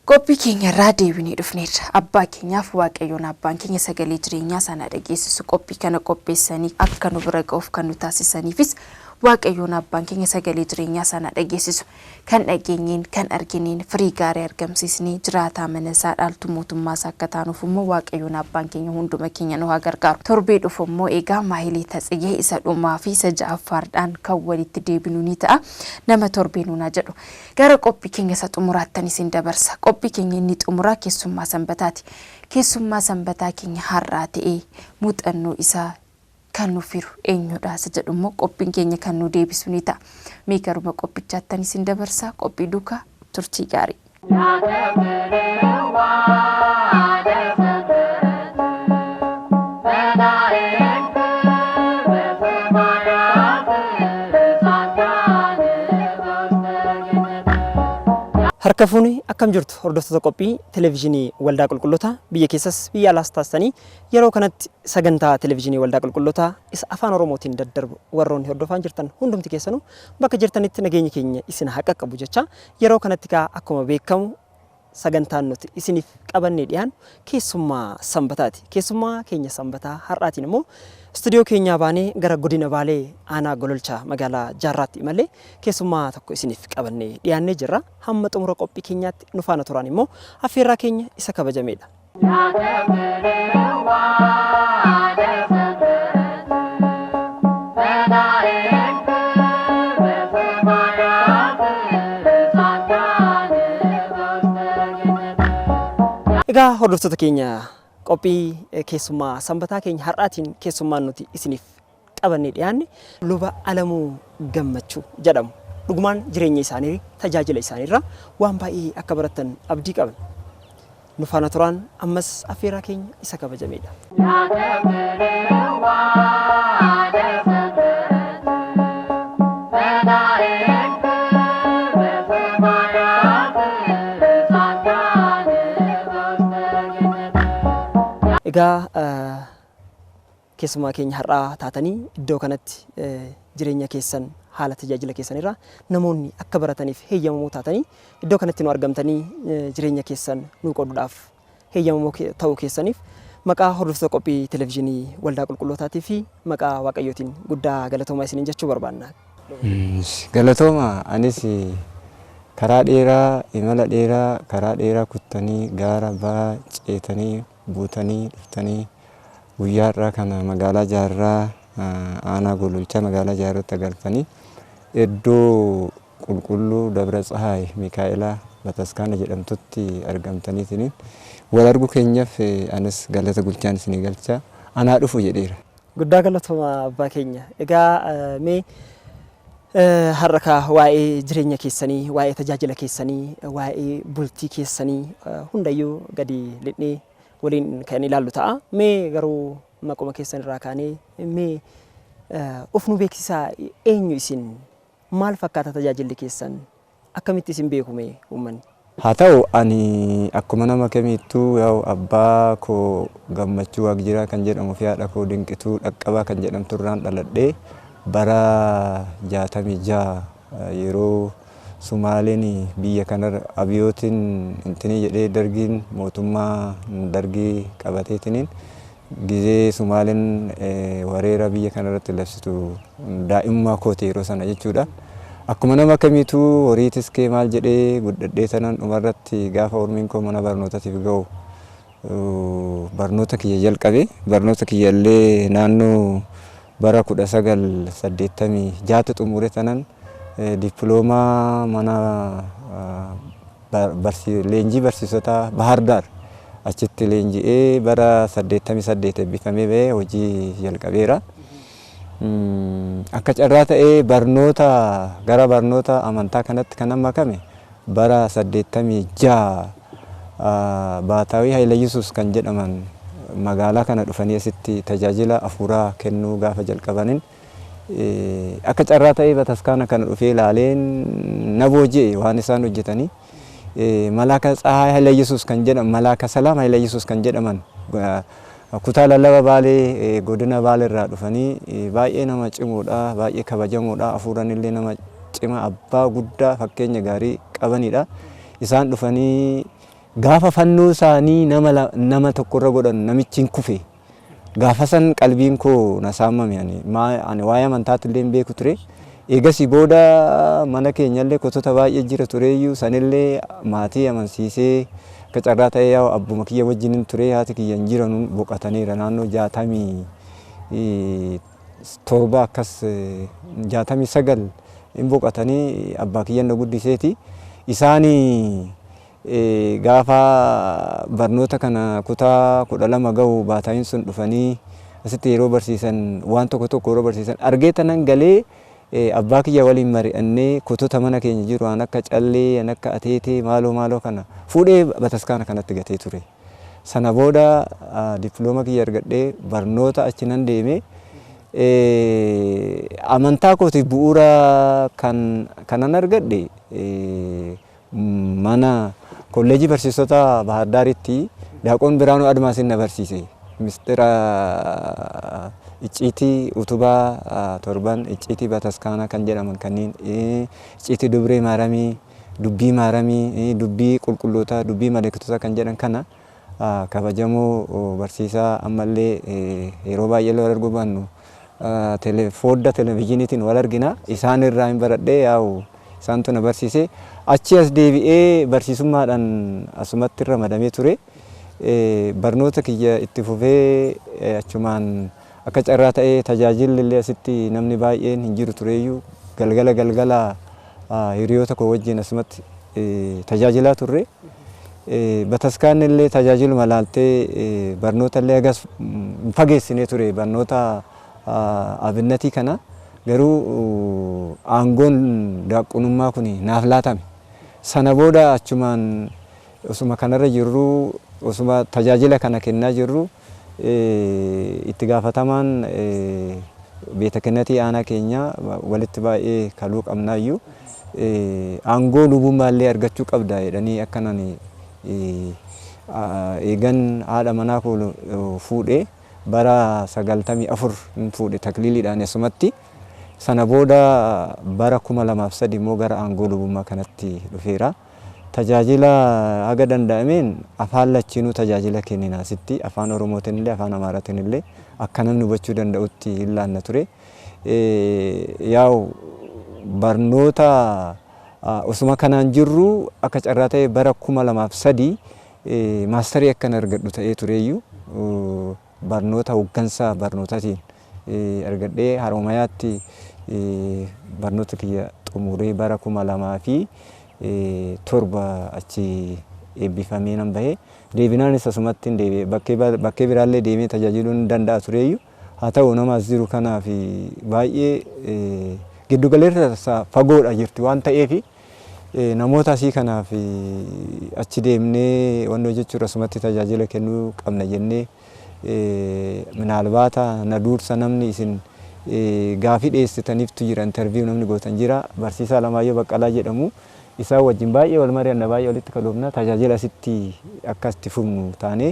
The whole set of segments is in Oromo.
Qophii keenya irraa deebinee dhufneerra. Abbaa keenyaaf Waaqayyoon abbaan keenya sagalee jireenyaa sana dhageessisu qophii kana qopheessanii akka nu bira ga'uuf kan nu taasisaniifis Waaqayyoon abbaan keenya sagalee jireenyaa sana dhageessisu kan dhageenyeen kan argineen firii gaarii argamsiisnee jiraataa mana isaa dhaaltu mootummaa isaa akka taanuuf immoo Waaqayyoon abbaan keenya hunduma keenya nu haa gargaaru. Torbee dhufu immoo egaa Maahilii Tatsiyee isa dhumaa fi isa ja'affaadhaan kan walitti deebinu ni ta'a. Nama torbee nuunaa jedhu gara qophii keenya isa xumuraattan isin dabarsa. Qophii keenya inni xumuraa keessummaa sanbataati. Keessummaa sanbataa keenya har'aa ta'ee muuxannoo isaa kan nu firu eenyudha isa jedhu immoo qophiin keenya kan nu deebisu ni ta'a. Mee garuma qophichaattan isin dabarsa. Qophii duukaa turtii gaarii. Harka fuuni akkam jirtu hordoftoota qophii televezyiinii Waldaa Qulqulloota biyya keessas biyya alaas taasisanii yeroo kanatti sagantaa televezyiinii Waldaa Qulqulloota isa afaan Oromootiin daddarbu warroonni hordofaa jirtan hundumti keessanuu bakka jirtanitti nageenyi keenya isin haa qaqqabu jecha yeroo kanatti akkuma beekamu sagantaan nuti isiniif qabannee dhiyaan keessummaa sanbataati. Keessummaa keenya sanbataa har'aatiin immoo studio keenya baanee gara godina Baalee aanaa Gololchaa magaalaa Jaarraatti imalee keessummaa tokko isiniif qabannee dhiyaannee jirra. Hamma xumura qophii keenyaatti nu faana turaan immoo affeerraa keenya isa kabajameedha. Egaa hordoftoota keenya qophii keessummaa sanbataa keenya har'aatiin keessummaan nuti isiniif qabannee dhiyaanne luba Alamuu Gammachuu jedhamu. Dhugumaan jireenya isaanii tajaajila isaaniirraa waan baay'ee akka baratan abdii qaban. Nu faana turaan ammas affeerraa keenya isa kabajameedha. Egaa keessummaa keenya har'aa taatanii iddoo kanatti jireenya keessan haala tajaajila keessanirraa namoonni akka barataniif heeyyamamoo taatanii iddoo kanatti nu argamtanii jireenya keessan nu qooduudhaaf heeyyamamoo ta'uu keessaniif maqaa hordoftoota qophii televezyiinii Waldaa Qulqullootaatii fi maqaa Waaqayyootiin guddaa galatoomaa isiniin jechuu barbaanna. Galatooma anis karaa dheeraa imala dheeraa karaa dheeraa kuttanii gaara ba'aa ceetanii buutanii dhuftanii guyyaa irraa kana magaalaa Jaarraa aanaa Gololchaa magaalaa Jaarraatti galfanii iddoo qulqulluu Dabra Tsahaay Mikaa'elaa Bataskaana jedhamtutti argamtaniitiin wal arguu keenyaaf anis galata gulchaan isinii galcha anaa dhufu jedheera. Guddaa galatooma abbaa keenya. Egaa mee har'a waa'ee jireenya keessanii, waa'ee tajaajila keessanii, waa'ee bultii keessanii hundayyuu gadi lixnee waliin kan ilaallu ta'a. Mee garuu maquma keessan irraa kaanee mee of nu beeksisaa eenyu isin maal fakkaata tajaajilli keessan akkamitti isin beekume uummanni? Haa ta'u ani akkuma nama kamittuu yaa'u abbaa koo Gammachuu Waaqjiraa kan jedhamu fi haadha koo Dinqituu Dhaqqabaa kan jedhamtu irraan dhaladhee bara 66 yeroo Sumaaleen biyya kanarra abiyootiin intinii jedhee dargiin mootummaa dargii qabateetiniin gizee Sumaaleen wareera biyya kanarratti labsitu daa'imummaa kooti yeroo sana jechuudha. Akkuma nama kamiituu horiitis kee maal jedhee guddadhee sanan dhumarratti gaafa ormiin koo mana barnootaatiif ga'u barnoota kiyya jalqabe. Barnoota kiyyallee naannoo bara 1986 xumure sanan diploomaa mana leenjii barsiisota Bahar Dar achitti leenji'ee bara 88 eebbifamee ba'ee hojii jalqabeera. Akka carraa ta'ee gara barnoota amantaa kanatti kan makame bara 86 Baataawii Hayila Yesuus kan jedhaman magaalaa kana dhufanii asitti tajaajila afuuraa kennuu gaafa jalqabaniin akka carraa ta'ee bataskaana kana dhufee ilaaleen na booji'e waan isaan hojjetanii Malaaka Tsahaay Hayila Yesuus kan jedhaman Malaaka Salaam Hayila Yesuus kan jedhaman kutaa lallaba Baalee godina Baalee irraa dhufanii baay'ee nama cimuudha baay'ee kabajamuudha afuuran illee nama cima abbaa guddaa fakkeenya gaarii qabanidha. Isaan dhufanii gaafa fannoo isaanii nama tokkorra godhan namichi hin kufe gaafa san qalbiin koo na saamame ani waa'ee amantaatti illee hin beeku ture. Eegasii booda mana keenyallee kotota baay'ee jira tureeyyuu sanillee maatii amansiisee akka carraa ta'ee yaa'u abbuma kiyya wajjin ture haati kiyya hin jiran boqotaniira naannoo 67 akkas 69 hin boqotanii abbaa kiyya na guddiseeti. Isaanii gaafa barnoota kana kutaa 12 gahu baataayin sun dhufanii asitti yeroo barsiisan waan tokko tokko yeroo barsiisan argee tanan galee abbaa kiyya waliin mari'annee kotota mana keenya jiru waan akka callee waan akka ateetee maaloo kana fuudhee bataskaana kanatti gatee ture. Sana booda diplooma kiyya argadhee barnoota achi nan deeme. Amantaa kooti bu'uura kanan argadhe mana kolleejii barsiisota Bahar Daaritti Daaqoon Biraanuu Admaasiin na barsiise. Mistira icciitii utubaa torban icciitii bataskaana kan jedhaman kanneen icciitii dubree maaramii dubbii qulqulloota dubbii maleektotaa kan jedhan kana kabajamoo barsiisaa ammallee yeroo baay'ee wal arguu baannu foddaa televezyiiniitiin wal argina. Isaan irraa hin baradhee yaa'u isaantu na barsiise. Achi as deebi'ee barsiisummaadhaan asumatti ramadamee ture. Barnoota kiyya itti fufee achumaan akka carraa ta'ee tajaajilli illee asitti namni baay'een hin jiru tureeyyuu galgala hiriyoota koo wajjin asumatti tajaajilaa turre. Bataskaanni illee tajaajiluma laaltee barnoota illee agas fageessinee ture barnoota abinnatii kana garuu aangoon daaqonummaa kun naaf laatame. Sana booda achumaan osuma kanarra jirru osuma tajaajila kana kennaa jirru itti gaafatamaan beeta kennatii aanaa keenya walitti baay'ee kaluu qabnaayyuu aangoo lubummaallee argachuu qabda jedhanii akkanan eegan haadha manaa koo fuudhee bara 94 fuudhe takliiliidhaan asumatti. Sana booda bara 2003 immoo gara aangoo lubummaa kanatti dhufeera. Tajaajila haga danda'ameen afaan lachiinuu tajaajila kennina asitti afaan Oromootiin illee afaan Amaaraatiin illee akka namni hubachuu danda'utti ilaalla ture. Yaa'u barnoota osuma kanaan jirru akka carraa ta'e bara 2003 maastarii akkan argadhu ta'ee tureeyyuu barnoota hooggansaa barnootaatiin argadhee Haromayaatti barnoota kiyya xumuree bara 2007 achi eebbifamee nan bahee deebinaanis asumatti deebi'ee bakkee biraallee deemee tajaajiluu ni danda'a tureeyyuu haa ta'u nama as jiru kanaaf baay'ee giddu galeessa fagoodha jirti waan ta'eef namoota asii kanaaf achi deemnee wannoo jechuudha asumatti tajaajila kennuu qabna jennee minaalbaata na duursa namni isin gaafii dhiyeessitaniiftu jira interview namni gootan jira barsiisaa Alamaayyoo Baqqalaa jedhamu isaa wajjin baay'ee wal mari'anna baay'ee walitti kaluufna tajaajila asitti akkasitti fufnu taanee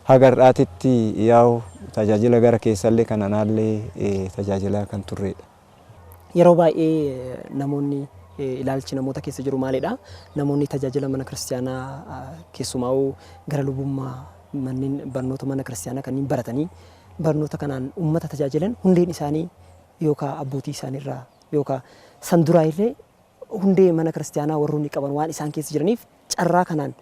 haga har'aatitti yaa'u tajaajila gara keessallee kan anaallee tajaajilaa kan turredha. Yeroo baay'ee namoonni ilaalchi namoota keessa jiru maalidha? Namoonni tajaajila mana kiristaanaa keessumaa'uu gara lubummaa manneen barnoota mana kiristaanaa kanneen baratanii barnoota kanaan uummata tajaajilan hundeen isaanii yookaan abbootii isaaniirraa yookaan san duraa illee hundee mana kiristaanaa warroonni qaban waan isaan keessa jiraniif carraa kanaan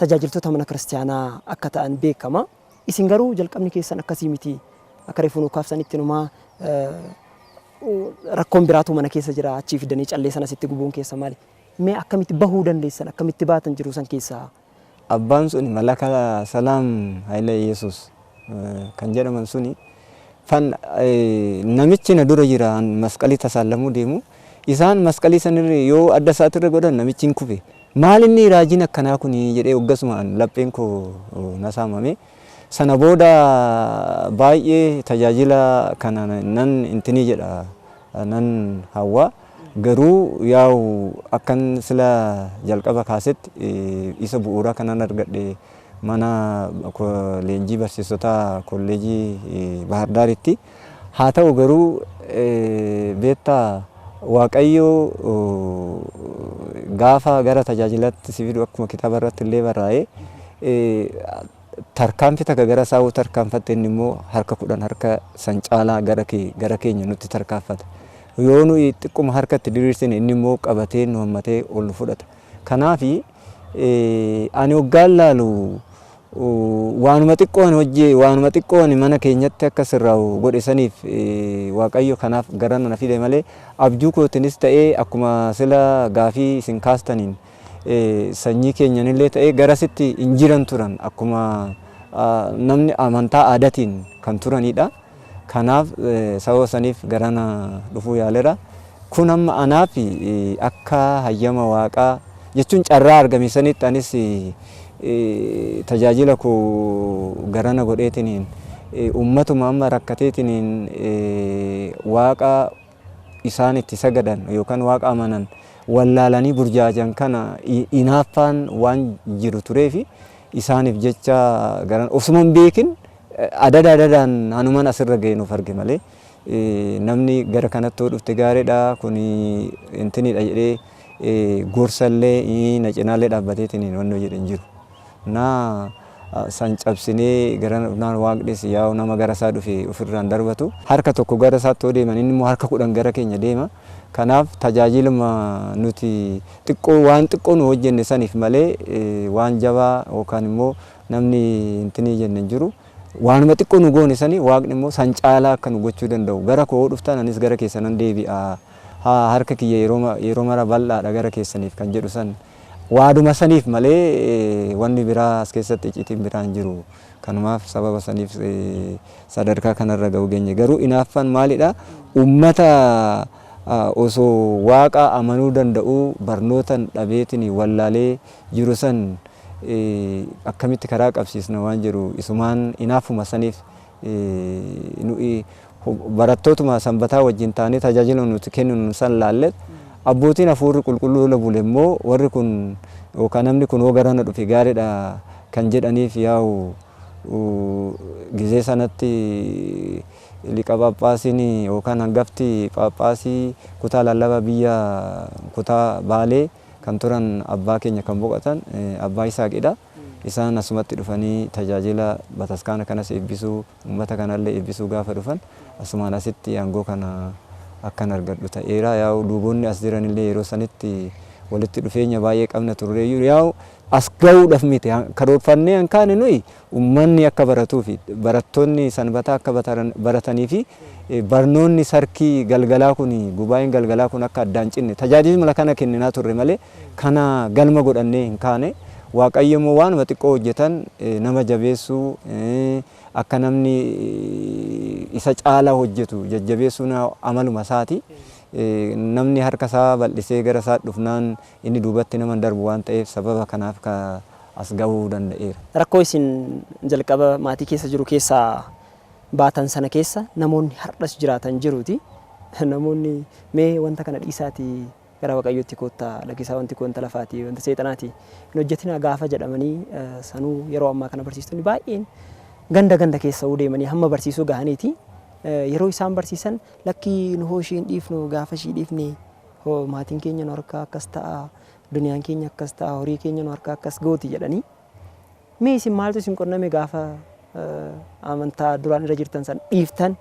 tajaajiltoota mana kiristaanaa akka ta'an beekama. Isin garuu jalqabni keessan akkasii miti akka reefuu nuuf kaafsanitti numaa rakkoon biraatu mana keessa jira achii fidanii callee sana sitti gubuun keessa maali? Mee akkamitti bahuu dandeessan akkamitti baatan jiru san keessaa? Abbaan sun Malaka Salaam Haile Yesus kan jedhaman suni namichi na dura jira masqalii tasaallamuu deemu isaan masqalii sanirra yoo adda isaatirra godhan namichi hin kufe maal inni raajiin akkanaa kun jedhee hoggasuma lapheen koo na saamame. Sana booda baay'ee tajaajila kana nan intini jedha nan hawwa garuu yaa'u akkan sila jalqaba kaasetti isa bu'uura kanan argadhe mana leenjii barsiisota kolleejii Bahar Daaritti haa ta'u garuu beektaa Waaqayyo gaafa gara tajaajilatti si fidu akkuma kitaaba irratti illee barraa'ee tarkaanfii takka gara saawuu tarkaanfatte inni immoo harka kudhan harka san caalaa gara keenya nutti tarkaanfata. Yoo nuyi xiqquma harkatti diriirsine inni immoo qabatee nu hammatee ol nu fudhata. Kanaafi ani hoggaan laalu waanuma xiqqoon mana keenyatti akka sirraa'u godhe saniif Waaqayyo kanaaf garana na fide malee abjuu kootinis ta'ee akkuma sila gaafii isin kaastaniin sanyii keenyanillee ta'ee garasitti hin jiran turan akkuma namni amantaa aadaatiin kan turanidha. Kanaaf sababa saniif garana dhufuu yaaleera. Kun amma anaaf akka hayyama Waaqaa jechuun carraa argame sanitti anis tajaajila koo garana godheetiniin ummatuma amma rakkateetiniin Waaqa isaan itti sagadan yookaan Waaqa amanan wallaalanii burjaajan kana inaaffaan waan jiru tureefi isaaniif jecha garana osuma hin beekin adadaan hanuman asirra ga'e nuuf arge malee namni gara kanatti dhufte gaariidha kun intinidha jedhee gorsallee na cinaallee dhaabbateetiniin wanno jedhan jiru. San cabsinee gara Waaqnis yaa'u nama gara isaa dhufe ofirraan darbatu harka tokko gara isaatti yoo deeman inni immoo harka kudhan gara keenya deema. Kanaaf tajaajiluma nuti waan xiqqoo nu hojjenne saniif malee waan jabaa yookaan immoo namni intinii jenne jiru. Waanuma xiqqoo nu goone sanii Waaqni immoo san caalaa akka nu gochuu danda'u. Gara koo dhuftan anis gara keessanan deebi'a. Harka kiyya yeroo mara bal'aadha gara keessaniif kan jedhu san. Waaduma saniif malee wanni biraa as keessatti icciitiin biraan jiru. Kanumaaf sababa saniif sadarkaa kanarra ga'u geenye. Garuu inaaffaan maalidha? Ummata osoo Waaqa amanuu danda'u barnootan dhabeetiin wallaalee jiru san akkamitti karaa qabsiisna waan jiru isumaan inaaffuma saniif barattootuma sanbataa wajjin taanee tajaajila nuti kennu san laallet abbootiin hafuurri qulqulluu lola bule immoo warri kun yookaan namni kun hoo garana dhufe gaariidha kan jedhaniif yaa'u gizee sanatti liqa Phaaphaasiin yookaan hangafti Phaaphaasii kutaa lallabaa biyya kutaa Baalee kan turan abbaa keenya kan boqotan abbaa Isaaqidha. Isaan asumatti dhufanii tajaajila bataskaana kanas eebbisuu uummata kanallee eebbisuu gaafa dhufan asumaan asitti aangoo kana akkan argadhu ta'eera. Yaa'u duuboonni as jiranillee yeroo sanitti walitti dhufeenya baay'ee qabna turreeyyuu yaa'u as ga'uudhaaf miti karoorfannee hankaane nuyi uummanni akka baratuu fi barattoonni sanbataa akka baratanii fi barnoonni sarkii galgalaa kun gubaa'een galgalaa kun akka addaan cinne tajaajila kana kenninaa turre malee kana galma godhannee hin kaane. Waaqayyo immoo waanuma xiqqoo hojjetan nama jabeessuu akka namni isa caalaa hojjetu jajjabeessuun amaluma isaati. Namni harka isaa bal'isee gara isaa dhufnaan inni duubatti nama darbu waan ta'eef sababa kanaaf as gahuu danda'eera. Rakkoo isin jalqaba maatii keessa jiru keessaa baatan sana keessa namoonni har'as jiraatan jiruuti. Namoonni mee wanta kana dhiisaatii gara Waaqayyootti koottaa lagisaa wanti kun wanta lafaati wanta seexanaati hin hojjetina gaafa jedhamanii sanuu yeroo ammaa kana barsiistonni baay'een ganda keessa deemanii hamma barsiisuu gahaniiti. Yeroo isaan barsiisan lakkii nu hooshiin dhiifnu gaafa shii dhiifne maatiin keenya nu harkaa akkas ta'a duniyaan keenya akkas ta'a horii keenya nu harkaa akkas gooti jedhanii mee isin maaltu isin qonname gaafa amantaa duraan irra jirtan san dhiiftan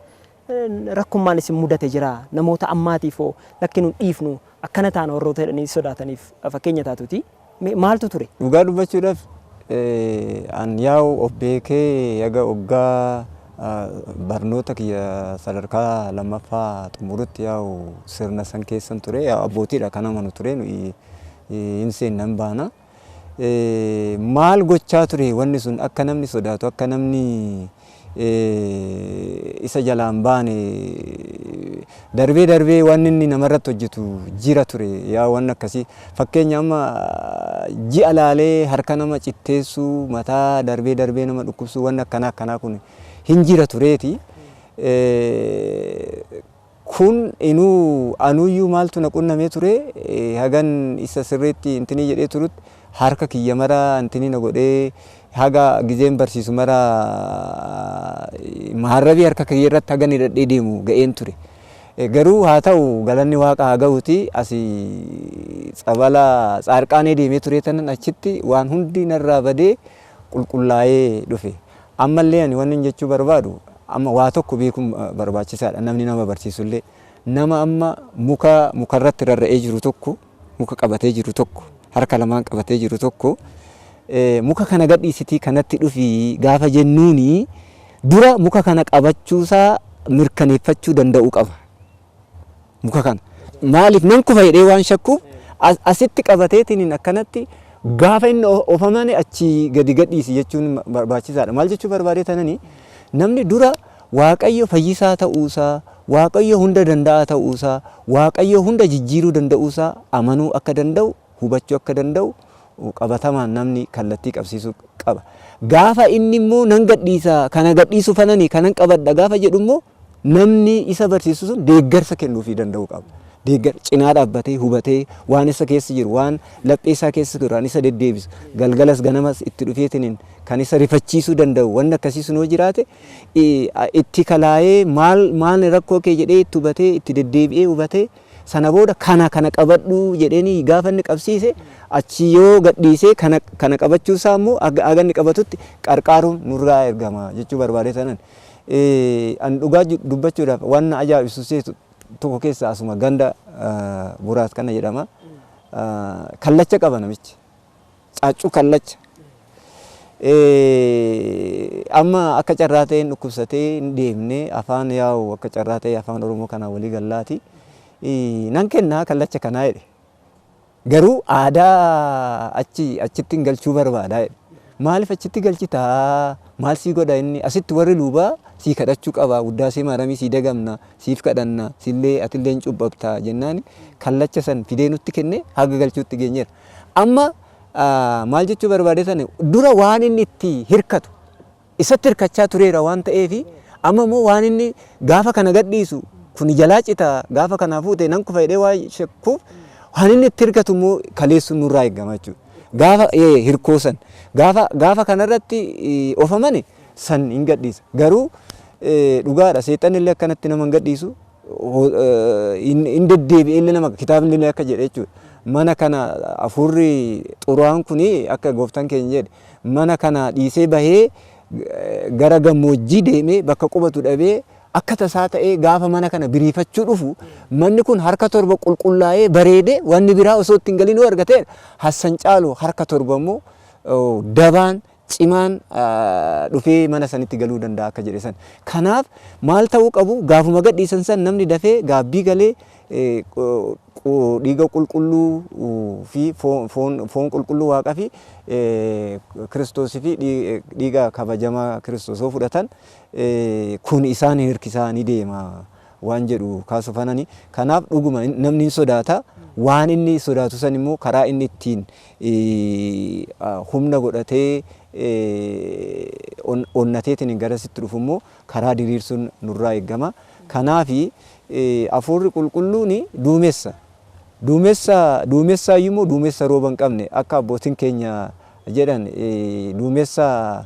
rakkummaan isin mudate jira namoota ammaatiif lakki nu dhiifnu akkana taana warroota jedhanii sodaataniif fakkeenya taatuti maaltu ture? Dhugaa dubbachuudhaaf an yaa'u of beekee yaga oggaa barnoota kiyya sadarkaa lammaffaa xumurutti yaa'u sirna san keessan ture abbootiidha kan amanu ture hin seennan baana. Maal gochaa ture wanni sun akka namni sodaatu akka namni isa jalaan baane darbee waan inni namarratti hojjetu jira ture yaa waan akkasii fakkeenya amma ji'a laalee harka nama citteessuu mataa darbee nama dhukkubsuu waan akkanaa kun hin jira tureeti. Kun inuu anuyyuu maaltu na qunnamee ture hagan isa sirriitti intinii jedhee turutti harka kiyya mara intinii na godhee haga gizeen barsiisu mara maharrabii harka kiyya irratti hagan hidhadhee deemu ga'een ture. Garuu haa ta'u galanni Waaqa haa ga'uuti asii tsabala Tsaarqaanee deemee ture tanan achitti waan hundi narraa badee qulqullaa'ee dhufe. Ammallee ani waan jechuu barbaadu amma waa tokko beekuun barbaachisaadha. Namni nama barsiisullee nama amma mukarratti rarra'ee jiru tokko muka qabatee jiru tokko harka lamaan qabatee jiru tokko muka kana gadhiisitii kanatti dhufi gaafa jennuuni dura muka kana qabachuusaa mirkaneeffachuu danda'uu qaba. Muka kana maaliif nan kufa jedhee waan shakkuuf asitti qabateetiin akkanatti gaafa inni ofamane achi gadi gadhiisi jechuun barbaachisaadha. Maal jechuu barbaadee tanani namni dura Waaqayyo fayyisaa ta'uusaa, Waaqayyo hunda danda'a ta'uusaa, Waaqayyo hunda jijjiiruu danda'uusaa amanuu akka danda'u, hubachuu akka danda'u qabatamaan namni kallattii qabsiisuu qaba. Gaafa inni immoo nan gadhiisa kana gadhiisu fanani kanan qabadha gaafa jedhu immoo namni isa barsiisu sun deeggarsa kennuufii danda'uu qaba. Cinaa dhaabbatee hubatee waan isa keessa jiru waan laphee isaa keessa jiru waan isa deddeebisu galgalas ganamas itti dhufeetiin kan isa rifachiisuu danda'u waan akkasii sunoo jiraate itti kalaayee maal rakkoo kee jedhee itti hubatee itti deddeebi'ee hubatee sana booda kana qabadhu jedheeni gaafa inni qabsiise achi yoo gadhiisee kana qabachuusaa immoo aga inni qabatutti qarqaaruun nurraa ergama jechuu barbaadee tanan an dhugaa dubbachuudhaaf waan ajaa'ibsiisu tokko keessa asuma ganda Buraat kana jedhama. Kallacha qaba namichi. Caaccuu kallacha. Amma akka carraa ta'e dhukkubsatee hin deemne afaan yaa'u akka carraa ta'e afaan Oromoo kana walii gallaati. Nan kennaa kallacha kanaa jedhe. Garuu aadaa achitti hin galchuu barbaadaa jedhe. Maaliif achitti galchitaa? Maal sii godha inni? Asitti warri luubaa sii kadhachuu qaba. Uddaasee maaramii sii dagamna, siif kadhanna, sillee atillee hin cubbabtaa jennaan kallacha san fidee nutti kenne haga galchuutti geenyeera. Amma maal jechuu barbaade sana dura waan inni itti hirkatu isatti hirkachaa tureera waan ta'eefi amma immoo waan inni gaafa kana gadhiisu kun jalaa citaa gaafa kana fuute nan kufa jedhee waa shakkuuf waan inni itti hirkatu immoo kaleessuun nurraa eegama jechuudha. Gaafa hirkoosan gaafa kanarratti ofamane san hin gadhiisa. Garuu dhugaadha seexanni illee akkanatti nama hin gadhiisu hin deddeebi'ee illee nama kitaabni illee akka jedhe jechuudha. Mana kana afurri xuraa'aan kuni akka gooftaan keenya jedhe mana kana dhiisee bahee gara gammoojjii deemee bakka qubatu dhabee akka tasaa ta'ee gaafa mana kana biriifachuu dhufu manni kun harka torba qulqullaa'ee bareede wanni biraa osoo ittiin galinuu argatee hassan caalu harka torba immoo dabaan cimaan dhufee mana sanitti galuu danda'a akka jedhe san. Kanaaf maal ta'uu qabu gaafuma gadhiisan san namni dafee gaabbii galee dhiiga qulqulluu fi foon qulqulluu Waaqaa fi Kiristoosii fi dhiiga kabajamaa Kiristoosoo fudhatan kun isaan hirkisaa ni deema waan jedhu kaasu fanani. Kanaaf dhuguma namni hin sodaata. Waan inni sodaatu san immoo karaa inni ittiin humna godhatee onnateetiin garasitti dhufu immoo karaa diriirsuun nurraa eegama. Kanaafi afurri qulqulluun duumessa. Duumessaa immoo duumessa rooba hin qabne akka abbootiin keenya jedhan duumessa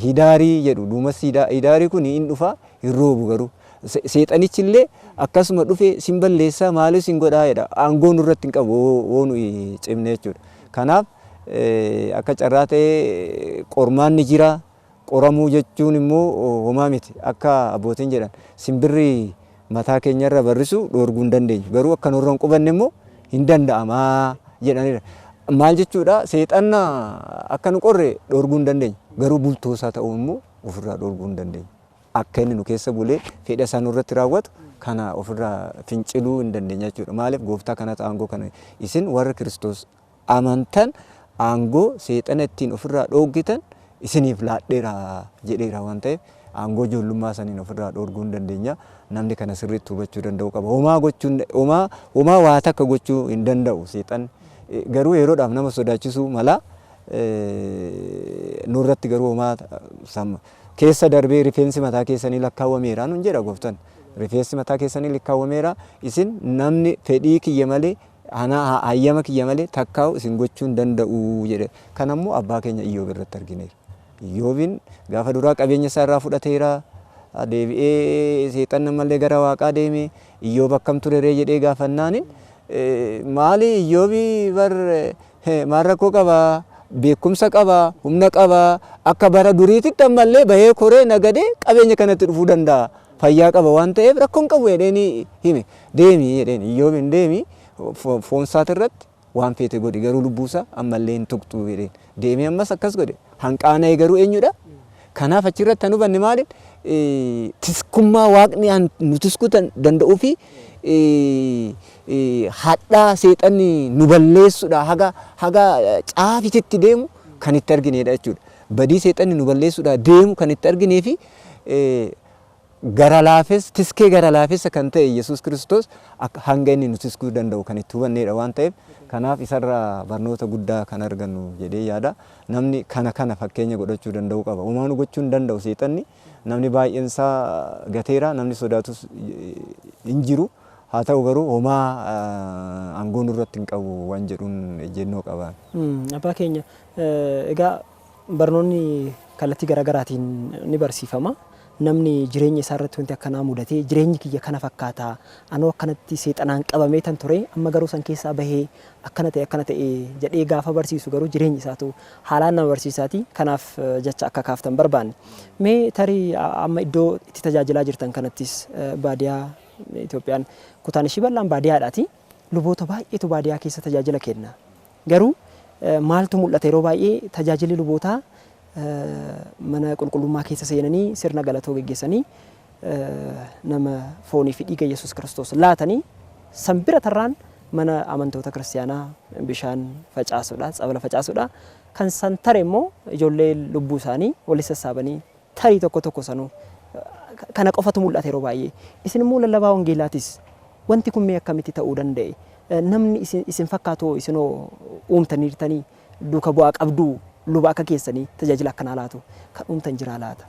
hidaarii jedhu. Duumessi hidaarii kun hin dhufa hin roobu garuu. Seexanichi illee akkasuma dhufe sin balleessaa maaliif sin godhaa jedha. Aangoo nurratti hin qabu woo nuyi cimne jechuudha. Kanaaf akka carraa ta'ee qormaanni jira. Qoramuu jechuun immoo homaa miti. Akka abbootiin jedhan simbirri mataa keenyarra barrisu dhoorguu hin dandeenyu. Garuu akka nurra hin qubanne immoo hin danda'amaa jedhanidha. Maal jechuudha seexanna akka nu qorre dhoorguu hin dandeenyu. Garuu bultoosaa ta'uu immoo ofirraa dhoorguu hin dandeenyu. Akka inni nu keessa bulee fedha isaa nurratti raawwatu kana ofirraa finciluu hin dandeenya jechuudha. Maaliif gooftaa kanatu aangoo kana isin warra Kiristoos amantan aangoo seexana ittiin ofirraa dhooggitan isiniif laadheera jedheera waan ta'eef aangoo ijoollummaa saniin ofirraa dhoorguu hin dandeenya. Namni kana sirriitti hubachuu danda'u qaba. Homaa waa takka gochuu hin danda'u seexan garuu yeroodhaaf nama sodaachisuu mala nurratti garuu homaa samma. Keessa darbee rifeensi mataa keessanii lakkaawwameera nun jedha gooftaan. Rifeensi mataa keessanii lakkaawwameera isin namni fedhii kiyya malee hayyama kiyya malee takkaa'u isin gochuu hin danda'u jedhe. Kanammoo abbaa keenya Iyyoob irratti argineera. Iyyoobiin gaafa duraa qabeenya isaa irraa fudhateera. Deebi'ee seexanni malee gara Waaqaa deeme. Iyyoob akkam tureree jedhee gaafannaan maali Iyyoobii maal rakkoo qaba beekumsa qaba, humna qaba, akka bara duriititti ammallee bahee koree nagadee qabeenya kanatti dhufuu danda'a. Fayyaa qaba waan ta'eef rakkoon qabu jedheeni hime. Deemi jedheeni Iyyoobiin deemi foon isaati irratti waan feete godhi garuu lubbuusaa ammallee hin tuqxu jedheen. Deemee ammas akkas godhe. Hanqaana'e garuu eenyudha? Kanaaf achirratti nu hubanne maaliin tiskummaa waaqni nu tiskuu danda'uu fi hadhaa seexanni nu balleessuudha haga caafititti deemu kan itti arginedha jechuudha. Badii seexanni nu balleessuudha deemu kan itti arginee fi gara laafes tiskee gara laafessa kan ta'e Yesuus Kiristoos hanga inni nu tiskuu danda'u kan itti hubannedha waan ta'eef kanaaf isarraa barnoota guddaa kan argannu jedhee yaada. Namni kana fakkeenya godhachuu danda'u qaba. Uumaa nu gochuu hin danda'u seexanni. Namni baay'een isaa gateera, namni sodaatus hin jiru. Haa ta'u garuu homaa aangoon irratti hin qabu waan jedhuun ejjennoo qaba. Abbaa keenya egaa barnoonni kallattii garaagaraatiin ni barsiifama. Namni jireenya isaa irratti wanti akkanaa mudatee jireenyi kiyya kana fakkaata anoo akkanatti seexanaan qabamee tan ture amma garuu san keessaa bahee akkana ta'e jedhee gaafa barsiisu garuu jireenyi isaatu haalaan nama barsiisaati. Kanaaf jecha akka kaaftan barbaanne. Mee tarii amma iddoo itti tajaajilaa jirtan kanattis baadiyaa Itoophiyaan kutaan ishii bal'aan baadiyyaadhaati. Luboota baay'eetu baadiyyaa keessa tajaajila kenna. Garuu maaltu mul'ata yeroo baay'ee tajaajilli lubootaa mana qulqullummaa keessa seenanii sirna galatoo geggeessanii nama foonii fi dhiiga Yesuus Kiristoos laatanii sanbira tarraan mana amantoota kiristaanaa bishaan facaasuudha, tsabala facaasuudha. Kan san tare immoo ijoollee lubbuu isaanii walitti sassaabanii tarii tokko sanuu kana qofatu mul'ata yeroo baay'ee. Isin immoo lallabaa wangeelaatis wanti kun mee akkamitti ta'uu danda'e? Namni isin fakkaatoo isinoo uumtaniirtanii duuka bu'aa qabduu luba akka keessanii tajaajila akkanaa laatu kan uumtan jira laata?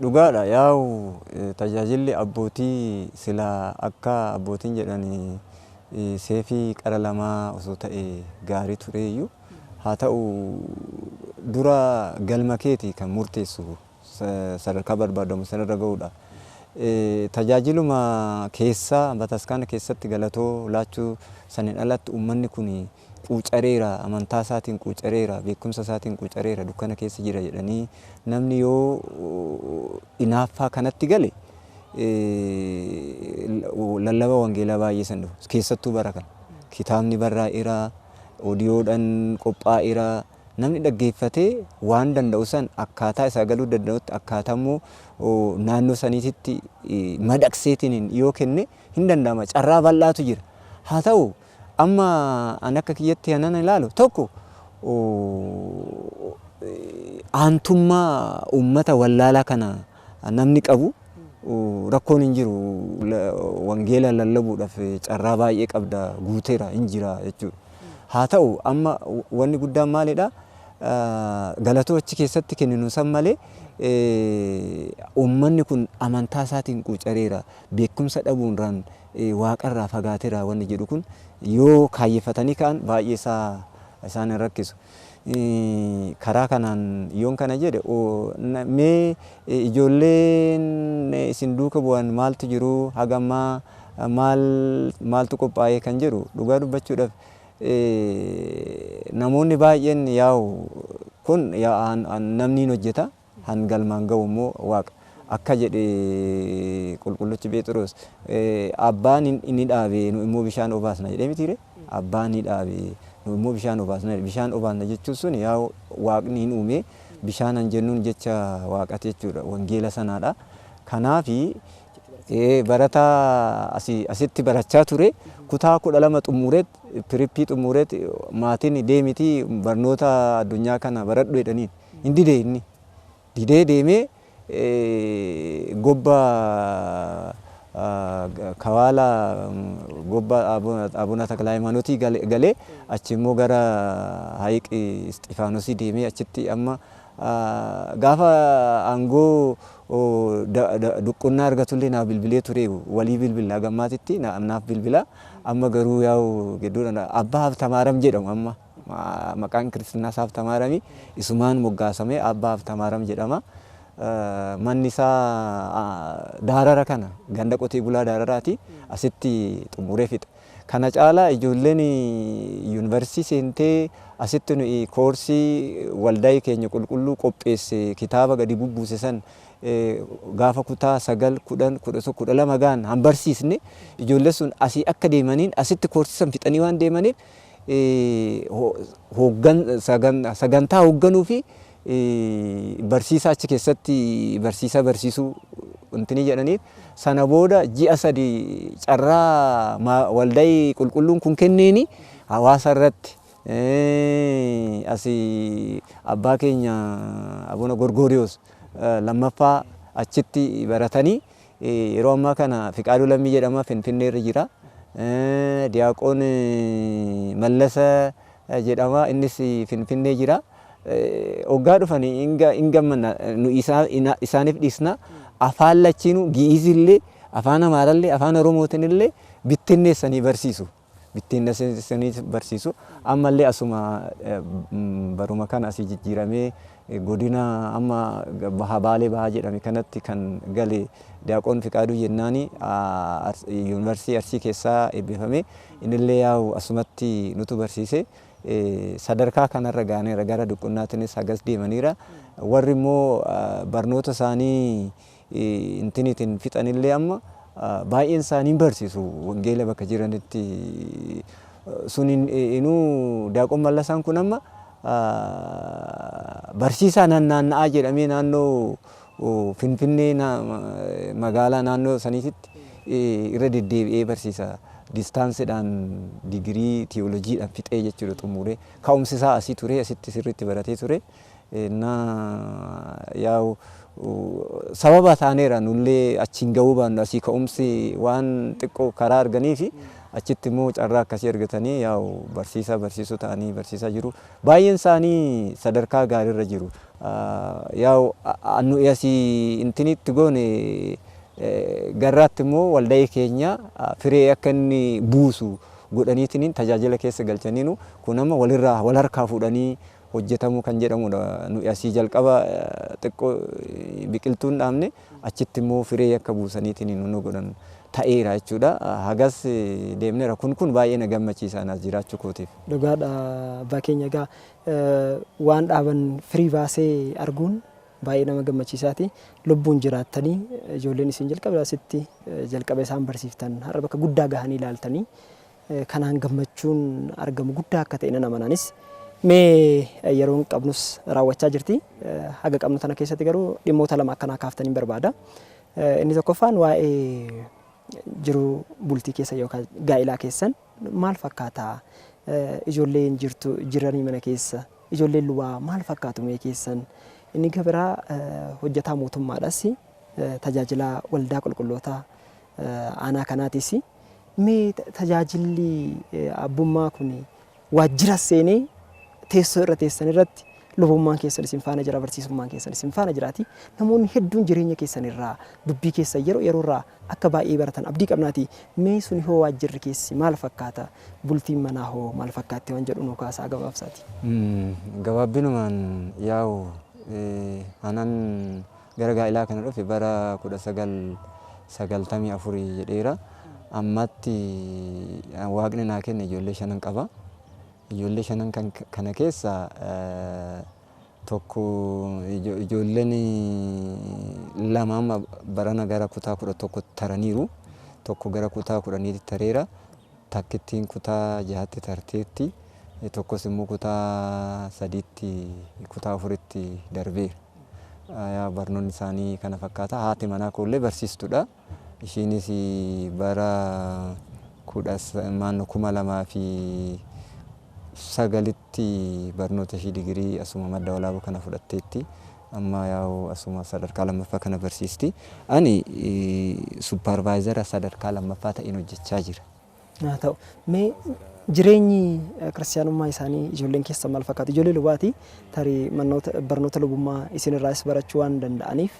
Dhugaadha yaa'u tajaajilli abbootii sila akka abbootiin jedhanii seefii qara lamaa osoo ta'e gaarii tureeyyuu haa ta'u dura galma keetii kan murteessu sadarkaa barbaadamu sanarra ga'uudha. Tajaajiluma keessaa bataskaana keessatti galatoo laachuu saniin alatti uummanni kun quucareera, amantaa isaatiin quucareera, beekumsa isaatiin quucareera, dukkana keessa jira jedhanii namni yoo inaaffaa kanatti gale lallaba wangeelaa baay'ee san dhufu. Keessattuu bara kana kitaabni barraa'eera, oodiyoodhaan qophaa'eera, namni dhaggeeffatee waan danda'u san akkaataa isaa galuu danda'utti akkaataa immoo naannoo saniititti madaqseetiin yoo kenne hin danda'ama. Carraa bal'aatu jira. Haa ta'u amma an akka kiyyatti hanan ilaalu tokko aantummaa uummata wallaalaa kana namni qabu rakkoon hin jiru. Wangeela lallabuudhaaf carraa baay'ee qabda guuteera hin jira jechuudha. Haa ta'u amma wanni guddaan maalidha? Galatoo achi keessatti kenninu san malee uummanni kun amantaa isaatiin quucareera, beekumsa dhabuurraan waaqarraa fagaateera wanni jedhu kun yoo kaayeffatanii ka'an baay'ee isaan hin rakkisu. Karaa kanaan yoon kana jedhe mee ijoolleen isin duuka bu'an maaltu jiru hagammaa maaltu qophaa'ee kan jedhu dhugaa dubbachuudhaaf namoonni baay'een yaa'u kun namni hojjeta han galmaan ga'u immoo waaqa akka jedhe qulqulluchi Phexros abbaan inni dhaabe nu immoo bishaan obaasna jedhee mitiire abbaan ni dhaabe nu immoo bishaan obaasna jechuun sun yaa'u waaqni hin uume bishaanan jennuun jecha waaqate jechuudha wangeela sanaadha. Kanaafi barataa asitti barachaa ture kutaa 12 xumureet pirippii xumureet maatiin deemiti barnoota addunyaa kana baradhu jedhaniin hin didee inni didee deemee gobba kawaala gobba abuna takla hayimaanotii galee achi immoo gara hayiqi Isxifaanosii deemee achitti amma gaafa aangoo duqqonnaa argatullee naaf bilbilee ture walii bilbila gammaatitti naaf bilbila amma garuu yaa'u gidduudha abbaa Haftamaaram jedhamu amma maqaan kiristaanaas Haftamaaramii isumaan moggaasamee abbaa Haftamaaram jedhama. Manni isaa Daarara kana ganda qotee bulaa Daararaati asitti xumuree fixe. Kana caalaa ijoolleen yuunivarsiitii seentee asitti nuyi koorsii waldaa keenya qulqulluu qopheesse kitaaba gadi bubbuuse san gaafa kutaa 9, 10, 11, 12 gaan hambarsiisne ijoollee sun asii akka deemaniin asitti koorsii san fixanii waan deemaniif sagantaa hoogganuu fi barsiisaa achi keessatti barsiisaa barsiisuu intini jedhaniif sana booda ji'a 3 carraa waldaa qulqulluun kun kenneeni hawaasa irratti asii abbaa keenya Abuna Gorgoriyoos lammaffaa achitti baratanii yeroo ammaa kana Fiqaaduu Lammii jedhama Finfinnee irra jira. Diyaaqoon Mallasa jedhama innis Finfinnee jira. Hoggaa dhufanii ingammanna nu isaaniif dhiisna afaan lachiinuu gi'izillee afaan Amaarallee afaan Oromootinillee bittinneessanii barsiisu. Bittinneessanii barsiisu. Ammallee asuma baruma kana asii jijjiiramee godina amma Baalee Bahaa jedhame kanatti kan gale Diyaaqoon Fiqaaduu jennaani yuunivarsiitii Arsii keessaa eebbifame innillee yaa'u asumatti nutu barsiise. Sadarkaa kanarra gaaneera gara duqqunnaatiinis hagas deemaniira. Warri immoo barnoota isaanii intiniitiin fixanillee amma baay'een isaanii barsiisu wangeela bakka jiranitti sun inuu Diyaaqoon Mallasaan kun amma barsiisaa naanna'aa jedhamee naannoo Finfinnee magaalaa naannoo saniititti irra deddeebi'ee barsiisa. Distaansiidhaan digirii tiyooloojiidhaan fixee jechuudha xumuree ka'umsi isaa asii ture asitti sirriitti baratee ture. Yaa'u sababa taaneera nullee achiin gahuu baannu asii ka'umsi waan xiqqoo karaa arganii fi achitti immoo carraa akkasii argatanii yaa'u barsiisuu ta'anii barsiisaa jiru. Baay'een isaanii sadarkaa gaariirra jiru. Yaa'u nu asii intinitti goone garraatti immoo waldaa keenya firee akka inni buusu godhaniitiin tajaajila keessa galchaniinu kun amma wal harkaa fuudhanii hojjetamuu kan jedhamudha. Nu asii jalqaba xiqqoo biqiltuun dhaabne achitti immoo firee akka buusaniitiin nu godhan ta'eera jechuudha. Hagas deemneera kun baay'ee na gammachiisa naas jiraachuu kootiif. Dhugaadha abbaa keenya egaa waan dhaaban firii baasee arguun baay'ee nama gammachiisaati. Lubbuun jiraattanii ijoolleen isin jalqaba asitti jalqaba isaan barsiiftan har'a bakka guddaa gahanii ilaaltanii kanaan gammachuun argamu guddaa akka ta'e nan amanaanis. Mee yeroon qabnus raawwachaa jirti. Haga qabnu tana keessatti garuu dhimmoota lama akkanaa kaaftanii barbaada. Inni tokkoffaan waa'ee jiru bultii keessa yookaan gaa'ilaa keessan maal fakkaata? Ijoolleen jiranii mana keessa ijoolleen luwaa maal fakkaatu mee keessan? Inni gabiraa hojjetaa mootummaadhaas tajaajila waldaa qulqullootaa aanaa kanaatis mee tajaajilli abbummaa kun waajjira seenee teessoo irra teessan irratti lubummaan keessan isin faana jira barsiisummaan keessan isin faana jiraati. Namoonni hedduun jireenya keessan irraa dubbii keessan yeroo irraa akka baay'ee baratan abdii qabnaati. Mee suni hoo waajjirri keessi maal fakkaata? Bultiin manaa hoo maal fakkaatti waan jedhu nu kaasaa gabaabsaati. Gabaabbinumaan yaa'u anan gara gaa'ilaa kana dhufe bara 1994 jedheera. Ammatti waaqni naa kenne ijoollee 5 qaba. Ijoollee 5 kana keessa tokko ijoolleen 2 amma barana gara kutaa 11 taraniiru. Tokko gara kutaa 10 tareera. Takkittiin kutaa 6 tarteetti. Tokkos immoo kutaa 3tti kutaa 4tti darbeera. Barnoonni isaanii kana fakkaata. Haati manaa koollee barsiistuudha. Ishiinis bara 2009tti barnoota ishii digirii asuma madda walaabuu kana fudhatteetti. Amma yaa'u asuma sadarkaa lammaffaa kana barsiisti. Ani supparvaayizara sadarkaa lammaffaa ta'een hojjechaa jira. Haa ta'u. Mee jireenyi kiristaanummaa isaanii ijoolleen keessa maal fakkaatu? Ijoollee lubaati tarii barnoota lubummaa isinirraas barachuu waan danda'aniif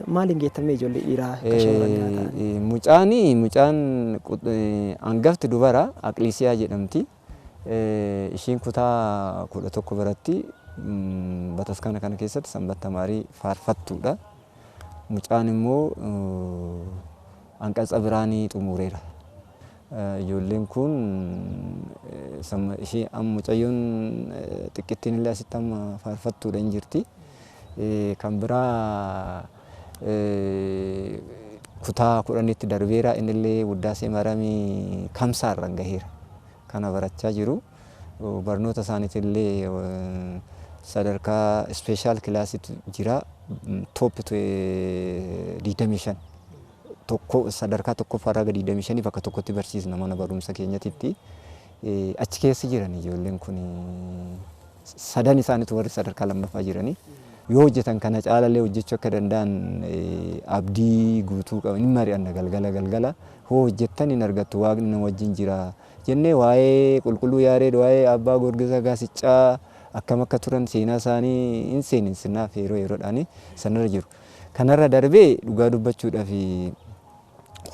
maaliin geettamee ijoollee dhiiraa akka shamarranii mucaan hangafti dubara Aqliisiyaa jedhamti. Ishiin kutaa 11 baratti bataskaana kana keessatti sanbata tamaarii faarfattuudha. Mucaan immoo hanqaxa biraanii xumureera. Ijoolleen kun ishee mucayyoon xiqqittiin illee asitti amma faarfattuudha hin jirti. Kan biraa kutaa 10tti darbeera innillee Wuddaasee Maramii Kamsaarra gaheera. Kana barachaa jiru. Barnoota isaaniitillee sadarkaa ispeeshaal kilaasiitu jira. Toop 25 tokko sadarkaa tokkoffaarraa gadi 25 bakka tokkotti barsiisna mana barumsa keenyatti. Achi keessa jiran ijoolleen kun sadan isaaniitu warri sadarkaa lammaffaa jiranii. Yoo hojjetan kana caalallee hojjechuu akka danda'an abdii guutuu qaban hin mari'anna galgala hoo hojjettan hin argattu waaqni nama wajjin jira jennee waa'ee qulqulluu Yaareed waa'ee abbaa Gorgisaa Gaasiccaa akkam akka turan seenaa isaanii hin seeninsinnaaf yeroodhaan sanarra jiru. Kanarra darbee dhugaa dubbachuudhaaf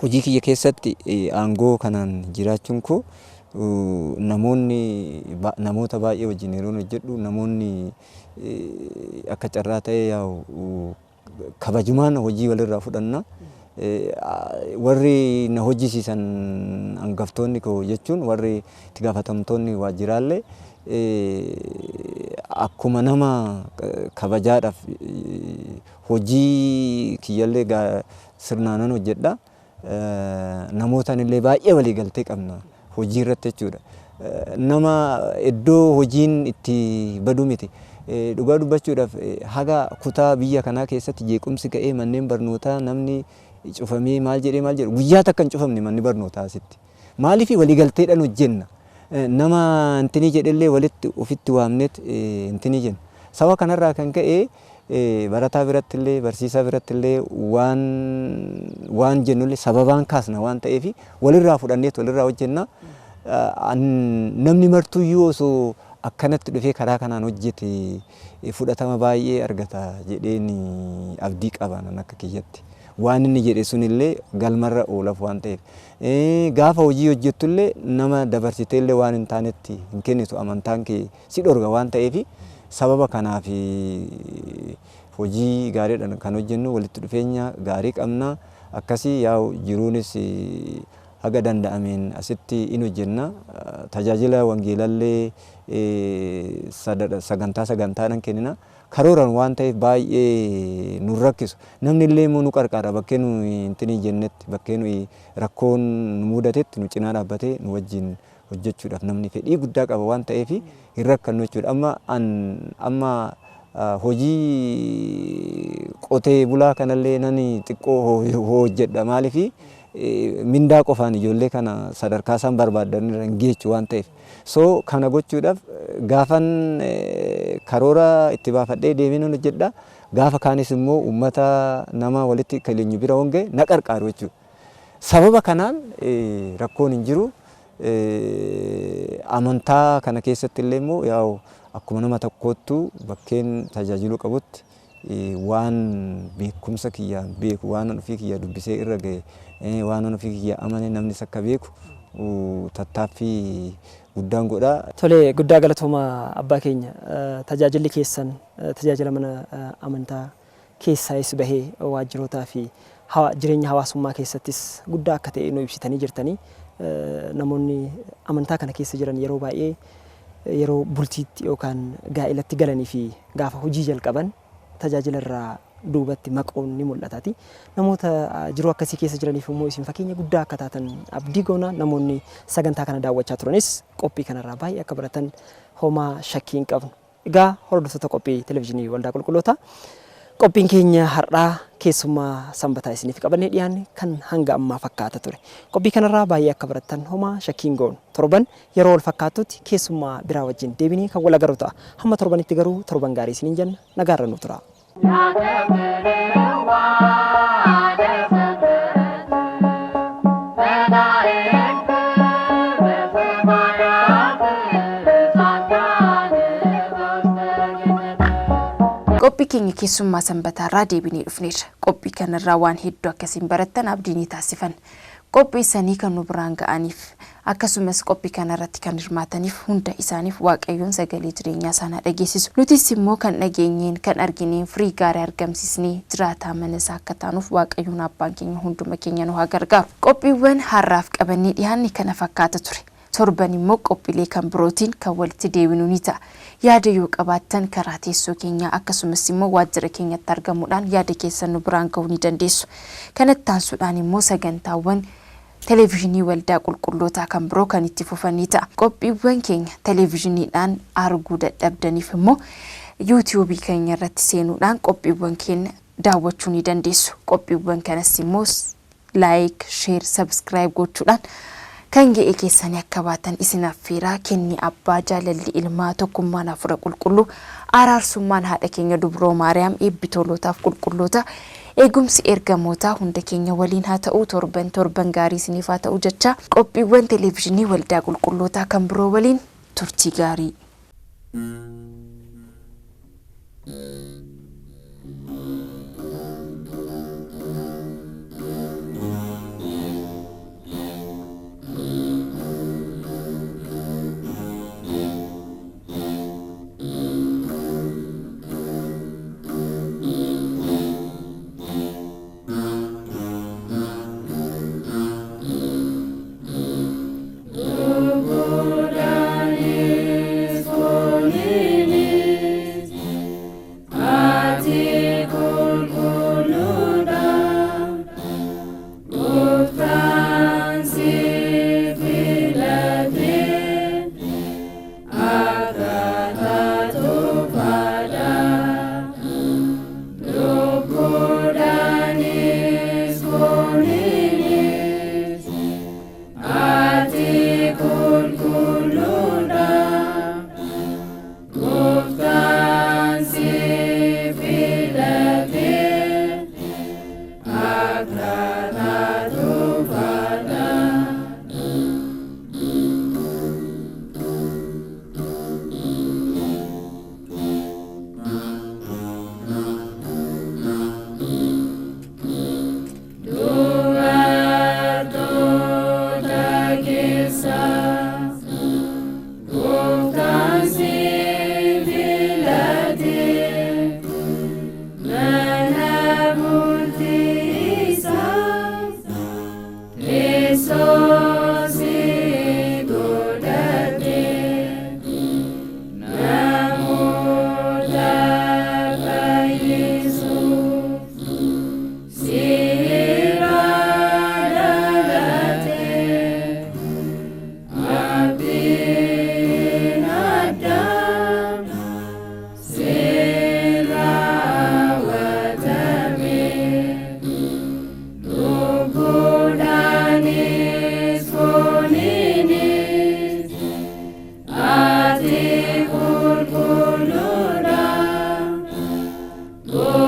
hojii kiyya keessatti aangoo kanaan jiraachuun koo namoota baay'ee wajjin yeroo hojjedhu namoonni akka carraa ta'e yaa'u kabajumaan hojii walirraa fudhanna. Warri na hojjisiisan hangaftoonni koo jechuun warri itti gaafatamtoonni waajjiraallee akkuma nama kabajaadhaaf hojii kiyyallee sirnaanan hojjedha. Namootaan illee baay'ee walii galtee qabna hojii irratti jechuudha. Nama iddoo hojiin itti badu miti. Dhugaa dubbachuudhaaf haga kutaa biyya kanaa keessatti jeequmsi ka'ee manneen barnootaa namni cufamee maal jedhu guyyaa takka hin cufamne manni barnootaa asitti. Maaliif walii galteedhaan hojjenna. Nama intinii jedhellee walitti ofitti waamneet intinii jenna. Saba kanarraa kan ka'e barataa birattillee barsiisaa birattillee waan jennullee sababaan kaasna waan ta'eef walirraa fudhanneet walirraa hojjenna. Namni martuyyuu osoo akkanatti dhufee karaa kanaan hojjete fudhatama baay'ee argata jedheen abdii qaban akka kiyyatti. Waan inni jedhe sunillee galmarra oolaf waan ta'eef gaafa hojii hojjettullee nama dabarsiteellee waan hin taanetti hin kennitu amantaan kee si dhorga waan ta'eef sababa kanaaf hojii gaariidhaan kan hojjennu walitti dhufeenya gaarii qabna. Akkasii yaa'u jiruunis haga danda'ameen asitti in hojjenna. Tajaajila wangeelallee sagantaadhaan kennina. Karooraan waan ta'eef baay'ee nu rakkisu. Namni illee nu qarqara bakkee nu intinii jennetti bakkee nu rakkoon nu mudatetti nu cinaa dhaabbatee nu wajjin hojjechuudhaaf namni fedhii guddaa qaba waan ta'eef hin rakkannu jechuudha. Amma hojii qotee bulaa kanallee nani xiqqoo hojjedha maaliif mindaa qofaan ijoollee kana sadarkaa isaan barbaadan hin geechu waan ta'eef. So kana gochuudhaaf gaafan karoora itti baafadhee deemee hojjedha. Gaafa kaanis immoo uummata nama walitti kaleenyu bira honge na qarqaaru jechuudha. Sababa kanaan rakkoon hin jiru. Amantaa kana keessatti illee immoo yaa'u akkuma nama tokkoottu bakkeen tajaajiluu qabutti waan beekumsa kiyyaa beeku waan ofii kiyyaa dubbisee irra ga'e waan ofii kiyyaa amane namnis akka beeku tattaaffii guddaan godha. Tole guddaa galatooma abbaa keenya tajaajilli keessan tajaajila mana amantaa keessaayis bahee waajjirootaa fi jireenya hawaasummaa keessattis guddaa akka ta'e nu ibsitanii jirtanii namoonni amantaa kana keessa jiran yeroo baay'ee yeroo bultiitti yookaan gaa'ilatti galanii fi gaafa hojii jalqaban tajaajila irraa duubatti maqoon ni mul'ataati. Namoota jiruu akkasii keessa jiraniif immoo isin fakkeenya guddaa akka taatan abdii goona. Namoonni sagantaa kana daawwachaa turanis qophii kanarraa baay'ee akka baratan homaa shakkii hin qabnu. Egaa hordoftoota qophii televezyiinii Waldaa Qulqullootaa qophiin keenya har'aa keessummaa sanbataa isiniif qabannee dhiyaanne kan hanga ammaa fakkaata ture. Qophii kanarraa baay'ee akka baratan homaa shakkii hin goonu. Torban yeroo wal fakkaatutti keessummaa biraa wajjin deebinee kan wal agarru ta'a. Hamma torbanitti garuu torban gaarii isiniin jenna nagaarra nu tura. Qophii keenya keessummaa sanbataarraa deebinee dhufneerra. Qophii kanarraa waan hedduu akkasiin barattan abdii ni taasifan. Qophii sanii kan nu biraan ga'aniif akkasumas qophii kanarratti kan hirmaataniif hunda isaaniif waaqayyoon sagalee jireenyaa sana dhageessisu. Nutis immoo kan dhageenyeen kan argineen firii gaarii argamsiisnee jiraataa mana isaa akka taanuuf waaqayyoon abbaan keenya hunduma keenya nu haa gargaaru. Qophiiwwan har'aaf qabannee dhiyaanne kana fakkaata ture. Torban immoo qophiilee kan birootiin kan walitti deebinu ni ta'a. Yaada yoo qabaattan karaa teessoo keenyaa akkasumas immoo waajjira keenyatti argamuudhaan yaada keessan nu biraan ga'uu ni dandeessu. Kanatti aansuudhaan immoo sagantaawwan televizyinii waldaa qulqullootaa kan biroo kan itti fufanii ta'a. Qophiiwwan keenya televizyiniidhaan arguu dadhabdaniif immoo yuutiyuubii keenya irratti seenuudhaan qophiiwwan keenya daawwachuu ni dandeessu. Qophiiwwan kanas immoo laayik, sheer, sabskiraayib gochuudhaan kan ga'ee keessanii akka baatan isin affeeraa. Kenni abbaa, jaalalli ilmaa, tokkummaan hafuura qulqulluu, araarsummaan haadha keenya dubroo maariyaam, eebbitoolotaaf qulqulloota, eegumsi ergamootaa hunda keenya waliin haa ta'u. Torban gaarii isiniif haa ta'u jecha qophiiwwan televizyinii waldaa qulqullootaa kan biroo waliin turtii gaarii. Oh